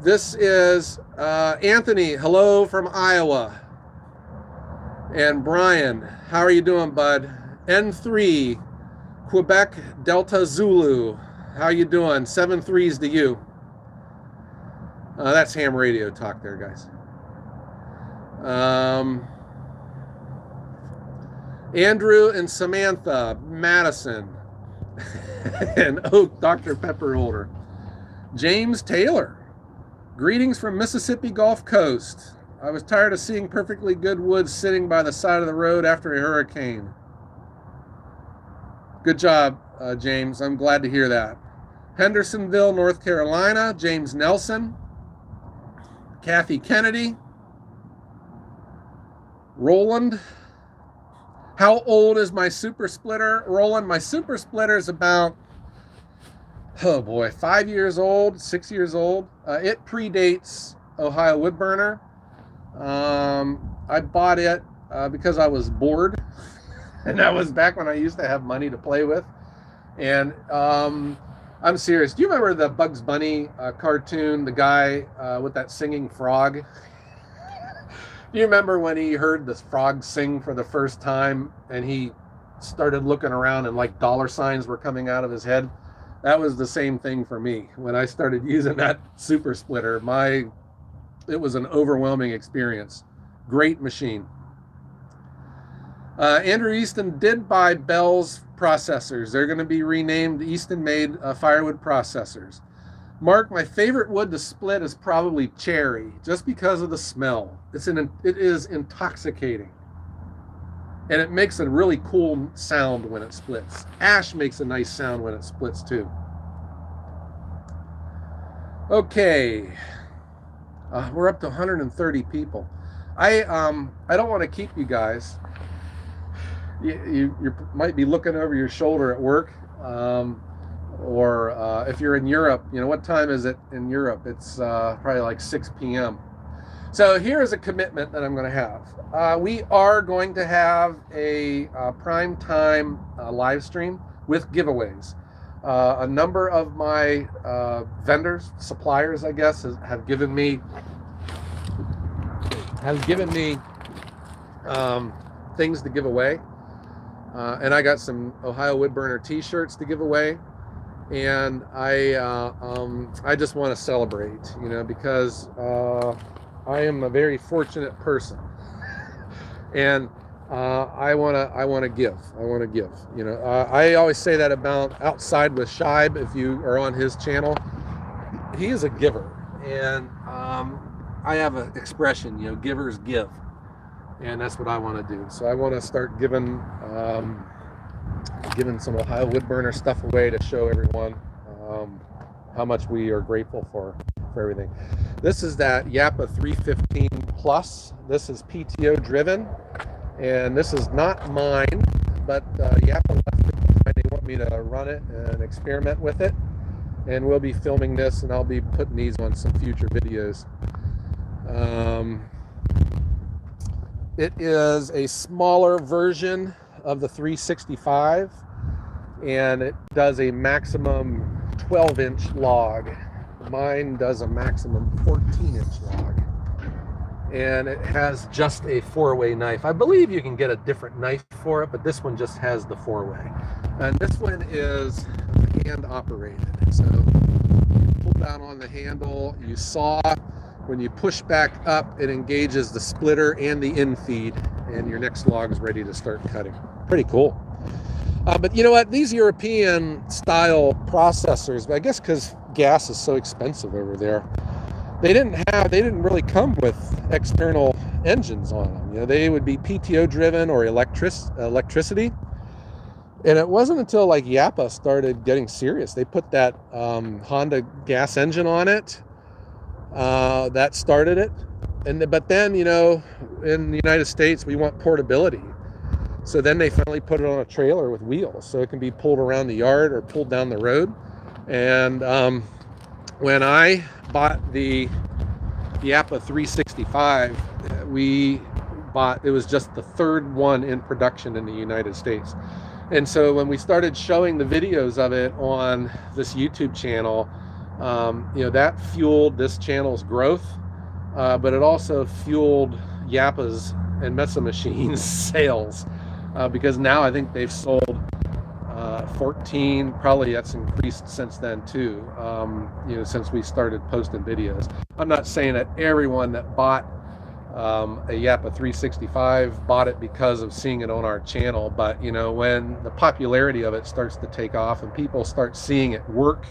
this is Anthony. Hello from Iowa. And Brian, how are you doing, bud? N3, Quebec Delta Zulu. How you doing? 7 3s to you. That's ham radio talk there, guys. Andrew and Samantha Madison. And Dr. Pepper holder. James Taylor. Greetings from Mississippi Gulf Coast. I was tired of seeing perfectly good wood sitting by the side of the road after a hurricane. Good job, James. I'm glad to hear that. Hendersonville, North Carolina. James Nelson. Kathy Kennedy. Roland. How old is my super splitter? Roland, my super splitter is about, oh boy, 5 years old, 6 years old. It predates Ohio Woodburner. I bought it because I was bored. And that was back when I used to have money to play with. And I'm serious. Do you remember the Bugs Bunny cartoon, the guy with that singing frog? Do you remember when he heard this frog sing for the first time and he started looking around and like dollar signs were coming out of his head? That was the same thing for me. When I started using that super splitter, it was an overwhelming experience. Great machine. Andrew Easton did buy Bell's processors. They're going to be renamed Easton Made Firewood Processors. Mark, my favorite wood to split is probably cherry, just because of the smell. It is intoxicating. And it makes a really cool sound when it splits. Ash makes a nice sound when it splits too. Okay. We're up to 130 people. I don't want to keep you guys. You might be looking over your shoulder at work. Or if you're in Europe, you know, what time is it in Europe? It's probably like 6 p.m. So here is a commitment that I'm going to have. We are going to have a prime time live stream with giveaways. A number of my vendors, suppliers, I guess, have given me things to give away. And I got some Ohio Woodburner t-shirts to give away. And I just want to celebrate, you know, because I am a very fortunate person, and I want to give. You know, I always say that about Outside with Shibe. If you are on his channel, he is a giver, and I have an expression, you know, givers give, and that's what I want to do. So I want to start giving some Ohio Woodburner stuff away to show everyone how much we are grateful for everything. This is that Yappa 315 Plus. This is PTO driven, and this is not mine, but Yappa left it behind. They want me to run it and experiment with it, and we'll be filming this, and I'll be putting these on some future videos. It is a smaller version of the 365, and it does a maximum 12-inch log. Mine does a maximum 14-inch log. And it has just a 4-way knife. I believe you can get a different knife for it, but this one just has the 4-way. And this one is hand operated. So you pull down on the handle, you saw. When you push back up, it engages the splitter and the infeed, and your next log is ready to start cutting. Pretty cool. But you know what? These European style processors, I guess because gas is so expensive over there, they didn't really come with external engines on them. You know, they would be PTO driven or electricity. And it wasn't until like Yappa started getting serious. They put that Honda gas engine on it. That started it. But then, you know, in the United States, we want portability. So then they finally put it on a trailer with wheels, so it can be pulled around the yard or pulled down the road. And when I bought the Yappa 365, it was just the third one in production in the United States. And so when we started showing the videos of it on this YouTube channel, you know, that fueled this channel's growth, but it also fueled Yappa's and Mesa Machines sales, because now I think they've sold 14, probably that's increased since then too, you know, since we started posting videos. I'm not saying that everyone that bought a Yappa 365 bought it because of seeing it on our channel, but you know, when the popularity of it starts to take off and people start seeing it work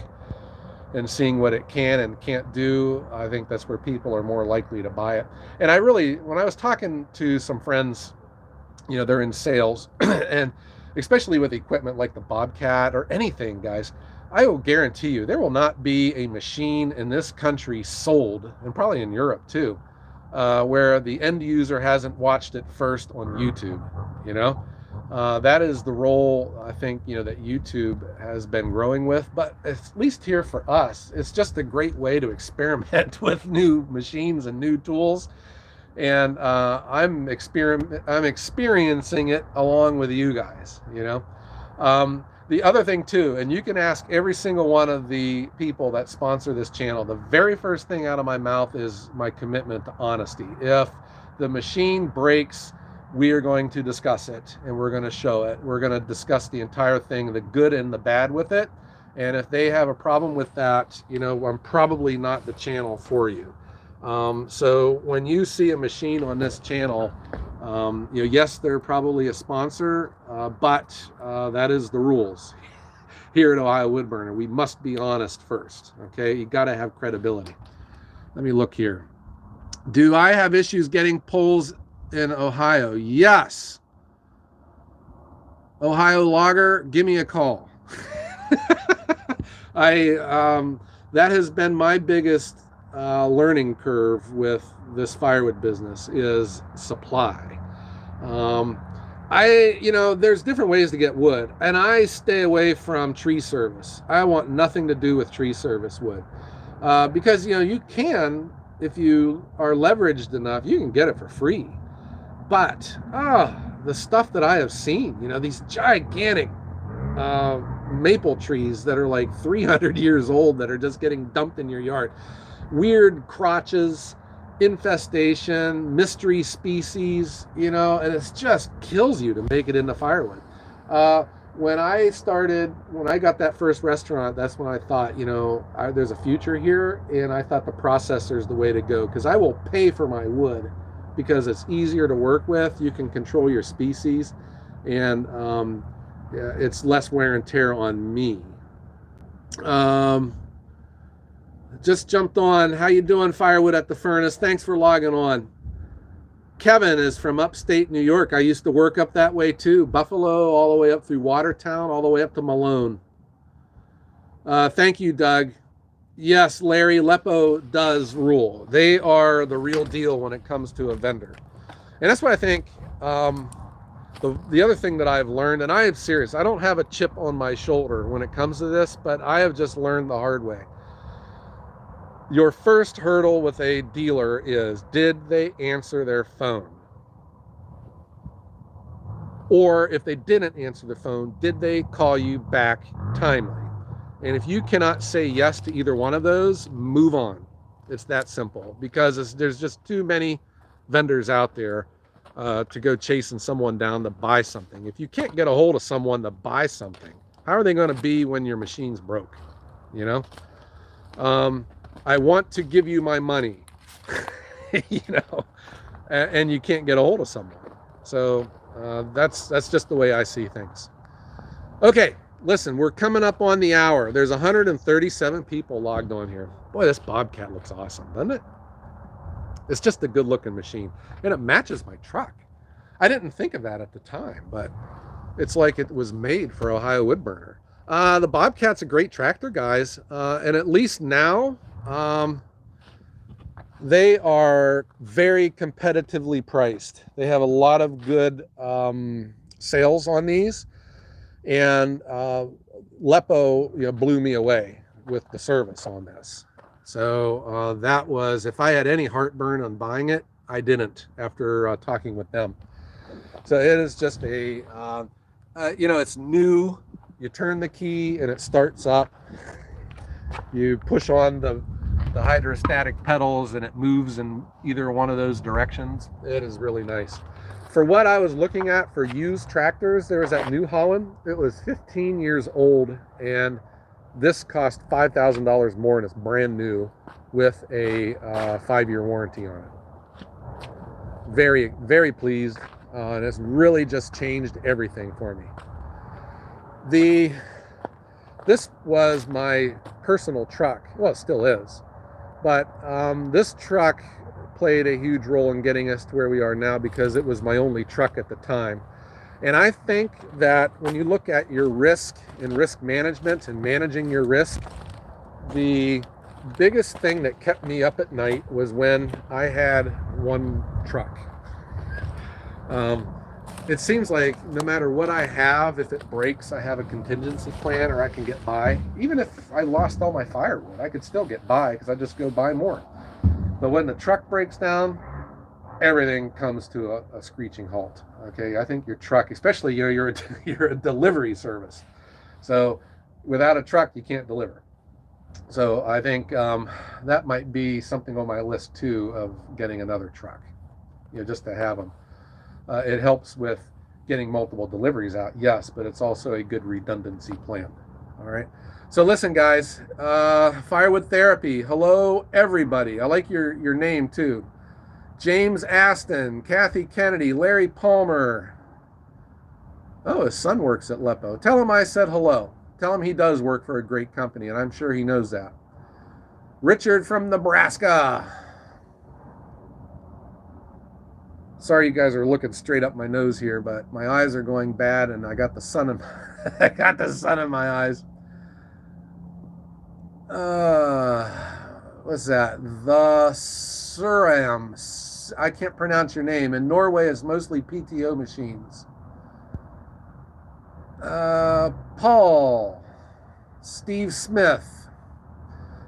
and seeing what it can and can't do, I think that's where people are more likely to buy it. And I really, when I was talking to some friends, you know, they're in sales, and especially with equipment like the Bobcat or anything, guys, I will guarantee you there will not be a machine in this country sold, and probably in Europe too, where the end user hasn't watched it first on YouTube. You know, that is the role I think, you know, that YouTube has been growing with. But at least here for us, it's just a great way to experiment with new machines and new tools. And I'm experiencing it along with you guys, you know. The other thing too, and you can ask every single one of the people that sponsor this channel, the very first thing out of my mouth is my commitment to honesty. If the machine breaks, we are going to discuss it, and we're going to show it. We're going to discuss the entire thing, the good and the bad with it. And if they have a problem with that, you know, I'm probably not the channel for you. So when you see a machine on this channel, you know, yes, they're probably a sponsor, but that is the rules here at Ohio Woodburner. We must be honest first, okay? You got to have credibility. Let me look here. Do I have issues getting poles in Ohio? Yes. Ohio Logger, give me a call. That has been my biggest learning curve with this firewood business, is supply. You know, there's different ways to get wood, and I stay away from tree service. I want nothing to do with tree service wood, because, you know, you can, if you are leveraged enough, you can get it for free. But the stuff that I have seen, you know, these gigantic maple trees that are like 300 years old that are just getting dumped in your yard, weird crotches, infestation, mystery species, you know, and it just kills you to make it into firewood. When I got that first restaurant, that's when I thought, you know, there's a future here, and I thought the processor is the way to go, because I will pay for my wood because it's easier to work with. You can control your species, and it's less wear and tear on me. Just jumped on. How you doing, Firewood at the Furnace? Thanks for logging on. Kevin is from upstate New York. I used to work up that way too. Buffalo, all the way up through Watertown, all the way up to Malone. Thank you, Doug. Yes, Larry, Lepo does rule. They are the real deal when it comes to a vendor. And that's what I think. The other thing that I've learned, and I am serious, I don't have a chip on my shoulder when it comes to this, but I have just learned the hard way. Your first hurdle with a dealer is, did they answer their phone? Or if they didn't answer the phone, did they call you back timely? And if you cannot say yes to either one of those, move on. It's that simple, because there's just too many vendors out there to go chasing someone down to buy something. If you can't get a hold of someone to buy something, how are they going to be when your machine's broke? You know, I want to give you my money, you know, and you can't get a hold of someone. So that's just the way I see things. Okay, listen, we're coming up on the hour. There's 137 people logged on here. Boy, this Bobcat looks awesome, doesn't it? It's just a good looking machine, and it matches my truck. I didn't think of that at the time, but it's like it was made for Ohio Woodburner. The Bobcat's a great tractor, guys, and at least now they are very competitively priced. They have a lot of good sales on these, and Lepo, blew me away with the service on this. So that was, if I had any heartburn on buying it, I didn't after talking with them. So it is just a, it's new. You turn the key and it starts up. You push on the hydrostatic pedals and it moves in either one of those directions. It is really nice. For what I was looking at for used tractors, there was that New Holland. It was 15 years old, and this cost $5,000 more, and it's brand new with a 5-year warranty on it. Very, very pleased, and it's really just changed everything for me. This was my personal truck. Well, it still is, but this truck played a huge role in getting us to where we are now, because it was my only truck at the time. And I think that when you look at your risk and risk management and managing your risk, the biggest thing that kept me up at night was when I had one truck. It seems like no matter what I have, if it breaks, I have a contingency plan, or I can get by. Even if I lost all my firewood, I could still get by because I just go buy more. But when the truck breaks down, everything comes to a screeching halt. Okay, I think your truck, especially you're a delivery service, so without a truck you can't deliver. So I think that might be something on my list too, of getting another truck, just to have them. It helps with getting multiple deliveries out, yes, but it's also a good redundancy plan. All right. So listen, guys, Firewood Therapy. Hello, everybody. I like your name too. James Aston, Kathy Kennedy, Larry Palmer. Oh, his son works at Lepo. Tell him I said hello. Tell him he does work for a great company, and I'm sure he knows that. Richard from Nebraska. Sorry, you guys are looking straight up my nose here, but my eyes are going bad, and I got the sun in I got the sun in my eyes. What's that? The Suram. I can't pronounce your name. In Norway, it's mostly PTO machines. Paul. Steve Smith.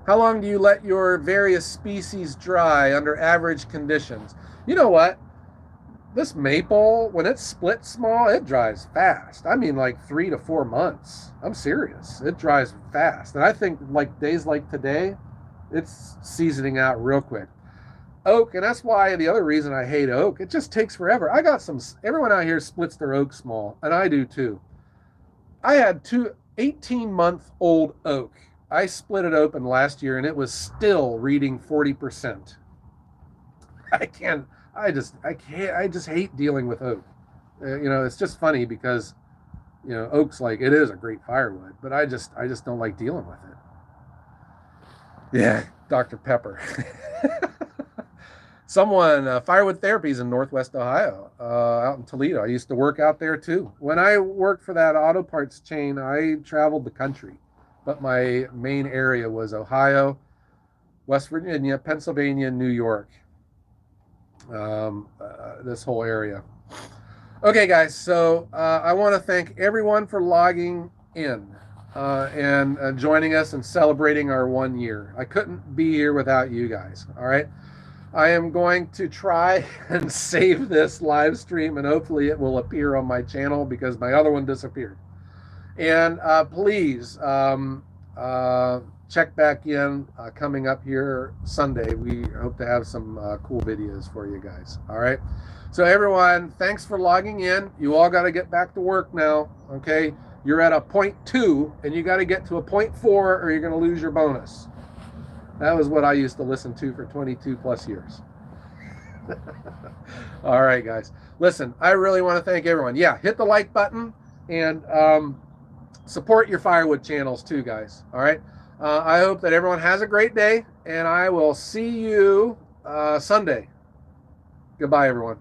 How long do you let your various species dry under average conditions? You know what? This maple, when it's split small, it dries fast. I mean, like 3 to 4 months. I'm serious. It dries fast. And I think like days like today, it's seasoning out real quick. Oak, and that's why the other reason I hate oak, it just takes forever. I got everyone out here splits their oak small, and I do too. I had 2 18-month-old oak. I split it open last year, and it was still reading 40%. I just hate dealing with oak. It's just funny because, oak's like, it is a great firewood, but I just don't like dealing with it. Yeah, Dr. Pepper. Someone, Firewood Therapies in Northwest Ohio, out in Toledo. I used to work out there too. When I worked for that auto parts chain, I traveled the country, but my main area was Ohio, West Virginia, Pennsylvania, New York. This whole area. Okay, guys, so I want to thank everyone for logging in and joining us and celebrating our 1 year. I couldn't be here without you guys. All right. I am going to try and save this live stream, and hopefully it will appear on my channel because my other one disappeared. And please check back in coming up here Sunday. We hope to have some cool videos for you guys. All right. So everyone, thanks for logging in. You all got to get back to work now. Okay. You're at a 0.2 and you got to get to a 0.4 or you're going to lose your bonus. That was what I used to listen to for 22 plus years. All right, guys. Listen, I really want to thank everyone. Yeah, hit the like button and support your firewood channels too, guys. All right. I hope that everyone has a great day, and I will see you Sunday. Goodbye, everyone.